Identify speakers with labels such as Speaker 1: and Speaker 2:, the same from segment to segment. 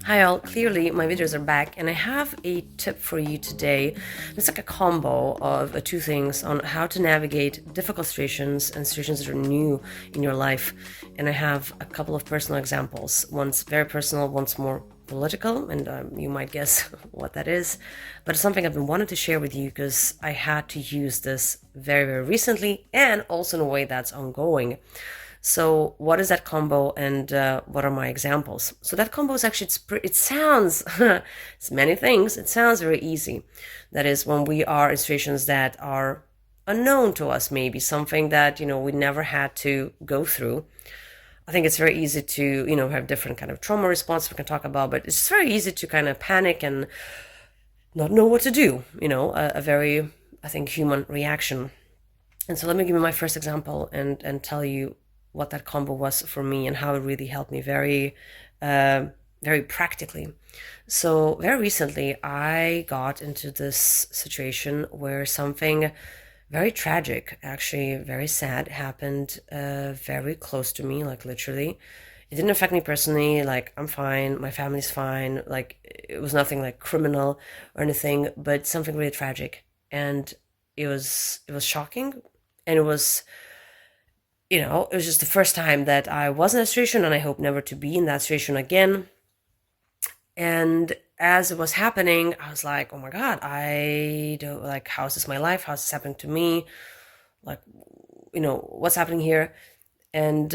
Speaker 1: Hi all, clearly my videos are back and I have a tip for you today. It's like a combo of two things on how to navigate difficult situations and situations that are new in your life. And I have a couple of personal examples. One's very personal, one's more political, and you might guess what that is. But it's something I've been wanting to share with you because I had to use this very, very recently and also in a way that's ongoing. So what is that combo and what are my examples? So that combo is actually, it sounds, it's many things. It sounds very easy. That is when we are in situations that are unknown to us, maybe something that, we never had to go through. I think it's very easy to, have different kind of trauma response we can talk about, but it's very easy to kind of panic and not know what to do, a very, I think, human reaction. And so let me give you my first example and tell you what that combo was for me and how it really helped me very, very practically. So very recently, I got into this situation where something very tragic, actually very sad, happened very close to me, like literally. It didn't affect me personally, like I'm fine, my family's fine, like it was nothing like criminal or anything, but something really tragic. And it was shocking, and it was just the first time that I was in that situation, and I hope never to be in that situation again. And as it was happening, I was like, oh my God, I don't like, how is this my life? How's this happening to me? Like, what's happening here? And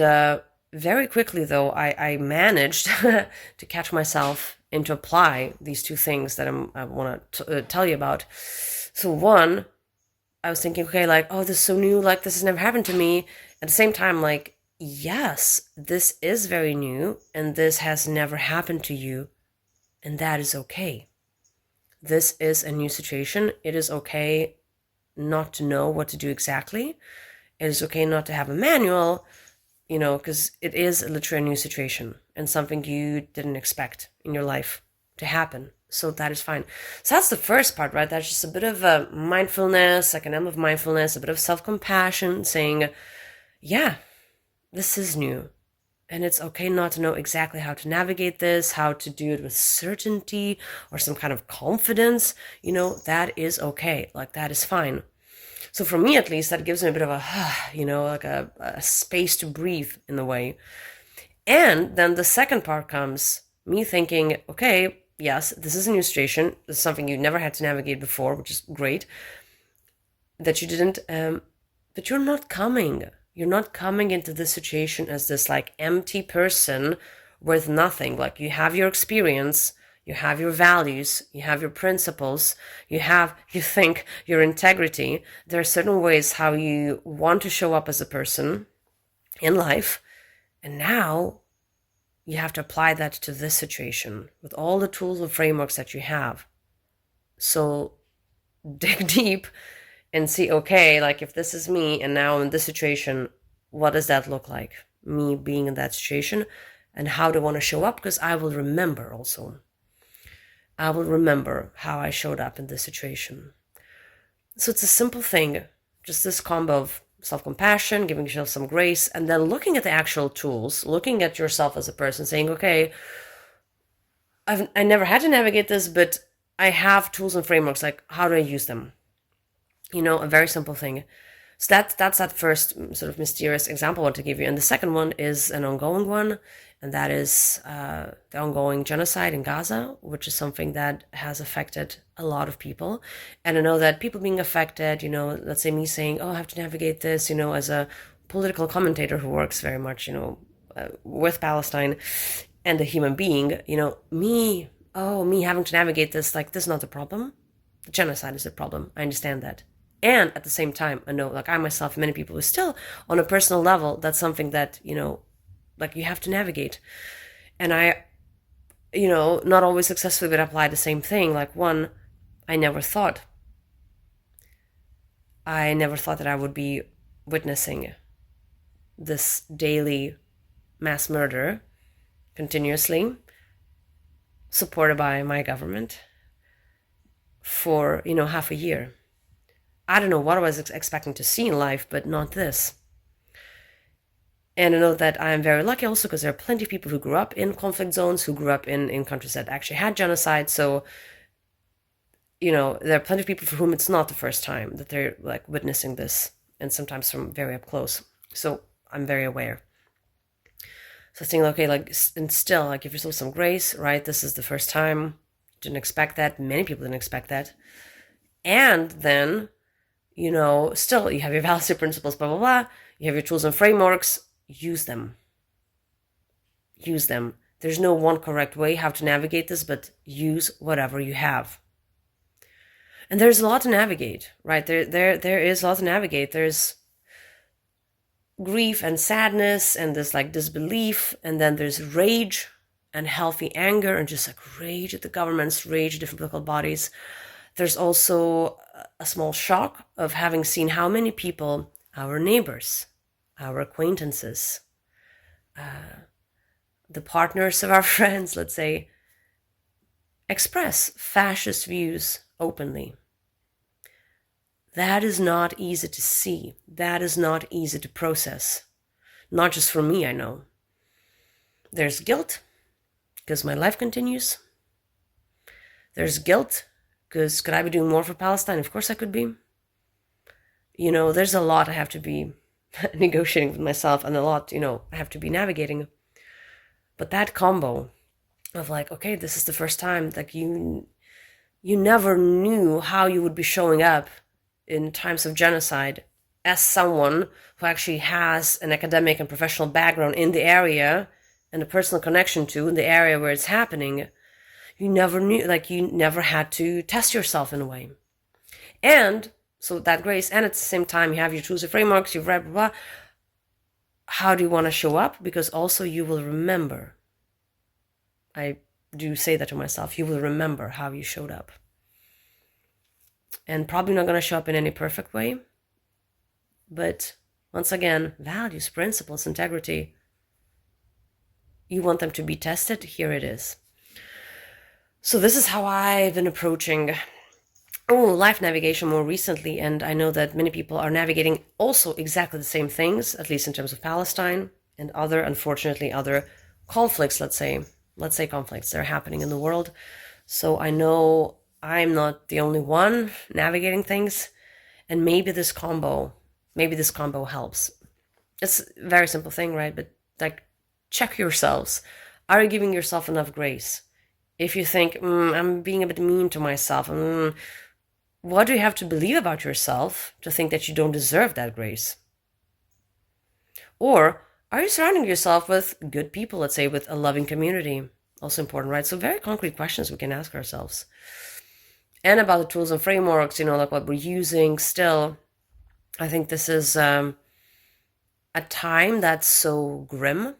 Speaker 1: very quickly, though, I managed to catch myself and to apply these two things that I want to tell you about. So one, I was thinking, okay, like, oh, this is so new, like, this has never happened to me. At the same time, like, yes, this is very new, and this has never happened to you, and that is okay. This is a new situation. It is okay not to know what to do exactly. It is okay not to have a manual, because it is literally a new situation and something you didn't expect in your life to happen. So that is fine. So that's the first part, right? That's just a bit of a mindfulness, like an element of mindfulness, a bit of self-compassion, saying, yeah, this is new. And it's okay not to know exactly how to navigate this, how to do it with certainty or some kind of confidence. That is okay. Like, that is fine. So for me, at least, that gives me a bit of a, like a space to breathe in a way. And then the second part comes me thinking, okay, yes, this is a new situation. This is something you never had to navigate before, which is great that you didn't, but you're not coming. You're not coming into this situation as this like empty person worth nothing. Like, you have your experience, you have your values, you have your principles, you think, your integrity. There are certain ways how you want to show up as a person in life. And now you have to apply that to this situation with all the tools and frameworks that you have. So dig deep and see, okay, like, if this is me and now I'm in this situation, what does that look like? Me being in that situation, and how do I want to show up? Because I will remember also. I will remember how I showed up in this situation. So it's a simple thing, just this combo of self-compassion, giving yourself some grace, and then looking at the actual tools, looking at yourself as a person, saying, okay, I never had to navigate this, but I have tools and frameworks. Like, how do I use them? A very simple thing. So that's that first sort of mysterious example I want to give you. And the second one is an ongoing one, and that is the ongoing genocide in Gaza, which is something that has affected a lot of people. And I know that people being affected, let's say me saying, oh, I have to navigate this, as a political commentator who works very much, with Palestine and a human being, me having to navigate this, like, this is not the problem. The genocide is the problem. I understand that. And at the same time, I know, like, I myself, many people, is still on a personal level, that's something that, like, you have to navigate. And I, not always successfully, but apply the same thing. Like, one, I never thought that I would be witnessing this daily mass murder continuously, supported by my government, for, half a year. I don't know what I was expecting to see in life, but not this. And I know that I am very lucky also because there are plenty of people who grew up in conflict zones, who grew up in countries that actually had genocide. So, there are plenty of people for whom it's not the first time that they're like witnessing this, and sometimes from very up close. So I'm very aware. So I think, okay, like, and still, like, give yourself some grace, right? This is the first time. Didn't expect that. Many people didn't expect that. And then, still, you have your values, your principles, blah, blah, blah. You have your tools and frameworks. Use them. Use them. There's no one correct way how to navigate this, but use whatever you have. And there's a lot to navigate, right? There is a lot to navigate. There's grief and sadness, and there's like disbelief, and then there's rage and healthy anger, and just like rage at the governments, rage at different political bodies. There's also a small shock of having seen how many people, our neighbors, our acquaintances, the partners of our friends, let's say, express fascist views openly. That is not easy to see. That is not easy to process. Not just for me, I know. There's guilt, because my life continues. There's guilt, because could I be doing more for Palestine? Of course I could be. There's a lot I have to be negotiating with myself, and a lot, I have to be navigating. But that combo of like, okay, this is the first time, like you never knew how you would be showing up in times of genocide as someone who actually has an academic and professional background in the area and a personal connection to in the area where it's happening. You never knew, like you never had to test yourself in a way. And so that grace, and at the same time you have your tools and frameworks, you've read, blah, blah. How do you want to show up? Because also you will remember. I do say that to myself. You will remember how you showed up. And probably not going to show up in any perfect way. But once again, values, principles, integrity. You want them to be tested? Here it is. So this is how I've been approaching life navigation more recently. And I know that many people are navigating also exactly the same things, at least in terms of Palestine and unfortunately, other conflicts, let's say conflicts that are happening in the world. So I know I'm not the only one navigating things, and maybe this combo helps. It's a very simple thing, right? But like, check yourselves. Are you giving yourself enough grace? If you think, I'm being a bit mean to myself, what do you have to believe about yourself to think that you don't deserve that grace? Or are you surrounding yourself with good people, let's say, with a loving community? Also important, right? So very concrete questions we can ask ourselves. And about the tools and frameworks, like what we're using still. I think this is a time that's so grim.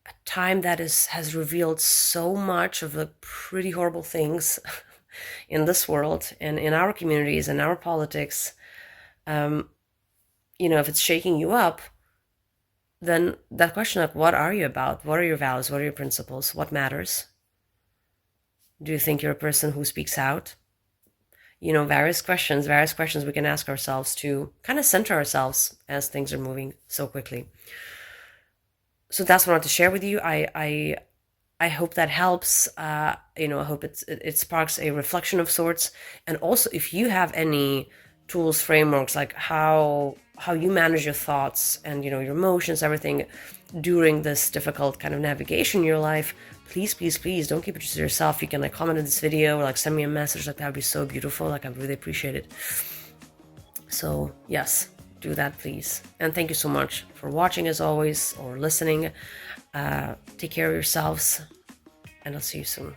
Speaker 1: A time that has revealed so much of the pretty horrible things in this world and in our communities and our politics. If it's shaking you up, then that question, like, what are you about? What are your values? What are your principles? What matters? Do you think you're a person who speaks out? Various questions we can ask ourselves to kind of center ourselves as things are moving so quickly. So that's what I want to share with you. I hope that helps. I hope it sparks a reflection of sorts. And also, if you have any tools, frameworks, like how you manage your thoughts and your emotions, everything during this difficult kind of navigation in your life, please don't keep it to yourself. You can comment on this video or send me a message. That would be so beautiful. I really appreciate it. So yes, do that, please. And thank you so much for watching, as always, or listening. Take care of yourselves, and I'll see you soon.